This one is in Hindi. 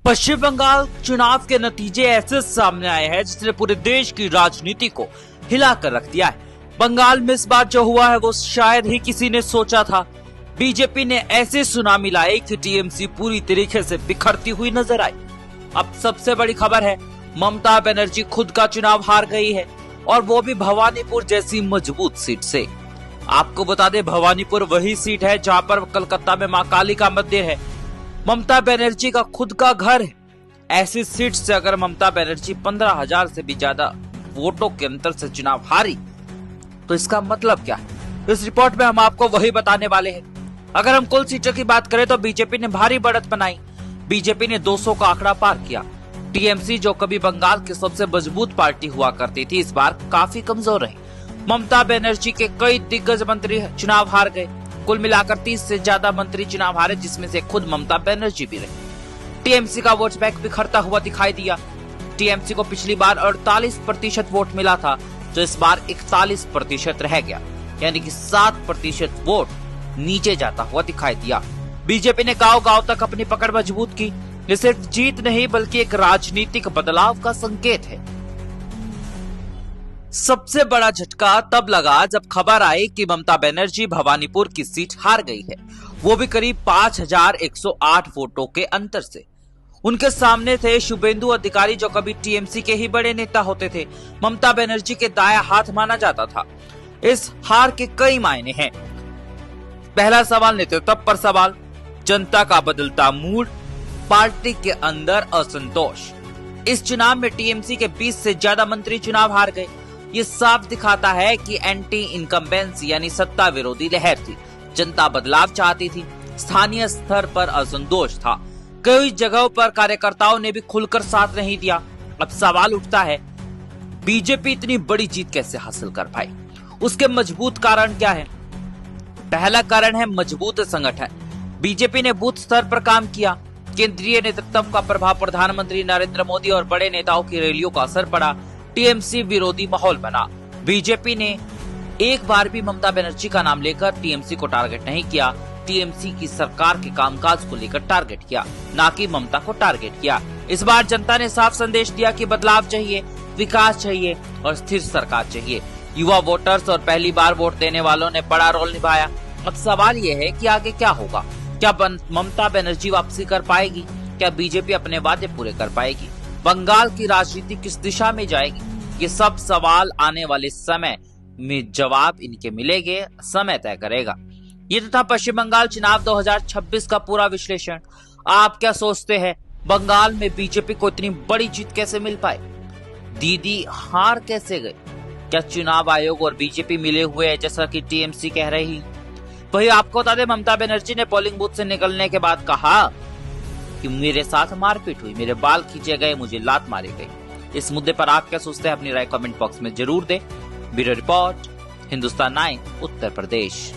पश्चिम बंगाल चुनाव के नतीजे ऐसे सामने आए हैं जिसने पूरे देश की राजनीति को हिलाकर रख दिया है। बंगाल में इस बार जो हुआ है वो शायद ही किसी ने सोचा था। बीजेपी ने ऐसे सुनामी लाई कि टीएमसी पूरी तरीके से बिखरती हुई नजर आई। अब सबसे बड़ी खबर है, ममता बनर्जी खुद का चुनाव हार गई है और वो भी भवानीपुर जैसी मजबूत सीट से। आपको बता दें, भवानीपुर वही सीट है जहां पर कलकत्ता में मां काली का मंदिर है। ममता बनर्जी का खुद का घर है। ऐसी सीट से अगर ममता बनर्जी 15,000 से भी ज्यादा वोटों के अंतर से चुनाव हारी तो इसका मतलब क्या है, इस रिपोर्ट में हम आपको वही बताने वाले हैं। अगर हम कुल सीटों की बात करें तो बीजेपी ने भारी बढ़त बनाई। बीजेपी ने 200 का आंकड़ा पार किया। टीएमसी जो कभी बंगाल की सबसे मजबूत पार्टी हुआ करती थी, इस बार काफी कमजोर रही। ममता बनर्जी के कई दिग्गज मंत्री चुनाव हार गए। कुल मिलाकर 30 से ज्यादा मंत्री चुनाव हारे, जिसमें से खुद ममता बनर्जी भी रही। टीएमसी का वोट बैंक बिखरता हुआ दिखाई दिया। टीएमसी को पिछली बार 48% वोट मिला था, जो इस बार 41% रह गया, यानी कि 7% वोट नीचे जाता हुआ दिखाई दिया। बीजेपी ने गांव-गांव तक अपनी पकड़ मजबूत की। ये सिर्फ जीत नहीं बल्कि एक राजनीतिक बदलाव का संकेत है। सबसे बड़ा झटका तब लगा जब खबर आई कि ममता बनर्जी भवानीपुर की सीट हार गई है, वो भी करीब 5,108 वोटों के अंतर से। उनके सामने थे शुभेंदु अधिकारी, जो कभी टीएमसी के ही बड़े नेता होते थे। ममता बनर्जी के दाया हाथ माना जाता था। इस हार के कई मायने हैं। पहला सवाल नेतृत्व पर सवाल, जनता का बदलता मूड, पार्टी के अंदर असंतोष। इस चुनाव में टीएमसी के 20 से ज्यादा मंत्री चुनाव हार गए। ये साफ दिखाता है कि एंटी इनकम्बेंसी यानी सत्ता विरोधी लहर थी। जनता बदलाव चाहती थी। स्थानीय स्तर पर असंतोष था। कई जगहों पर कार्यकर्ताओं ने भी खुलकर साथ नहीं दिया। अब सवाल उठता है, बीजेपी इतनी बड़ी जीत कैसे हासिल कर पाई? उसके मजबूत कारण क्या है? पहला कारण है मजबूत संगठन। बीजेपी ने बूथ स्तर पर काम किया। केंद्रीय नेतृत्व का प्रभाव, प्रधानमंत्री नरेंद्र मोदी और बड़े नेताओं की रैलियों का असर पड़ा। टीएमसी विरोधी माहौल बना। बीजेपी ने एक बार भी ममता बनर्जी का नाम लेकर टीएमसी को टारगेट नहीं किया। टीएमसी की सरकार के कामकाज को लेकर टारगेट किया, ना कि ममता को टारगेट किया। इस बार जनता ने साफ संदेश दिया कि बदलाव चाहिए, विकास चाहिए और स्थिर सरकार चाहिए। युवा वोटर्स और पहली बार वोट देने वालों ने बड़ा रोल निभाया। अब सवाल ये है कि आगे क्या होगा? क्या ममता बनर्जी वापसी कर पाएगी? क्या बीजेपी अपने वादे पूरे कर पाएगी? बंगाल की राजनीति किस दिशा में जाएगी? ये सब सवाल आने वाले समय में जवाब इनके मिलेंगे, समय तय करेगा। ये तो था पश्चिम बंगाल चुनाव 2026 का पूरा विश्लेषण। आप क्या सोचते हैं, बंगाल में बीजेपी को इतनी बड़ी जीत कैसे मिल पाई? दीदी हार कैसे गई? क्या चुनाव आयोग और बीजेपी मिले हुए हैं जैसा कि टीएमसी कह रही? वही आपको बता दें, ममता बनर्जी ने पोलिंग बूथ से निकलने के बाद कहा कि मेरे साथ मारपीट हुई, मेरे बाल खींचे गए, मुझे लात मारी गई। इस मुद्दे पर आप क्या सोचते हैं? अपनी राय कमेंट बॉक्स में जरूर दें। Bureau report, Hindustan 9, Uttar Pradesh.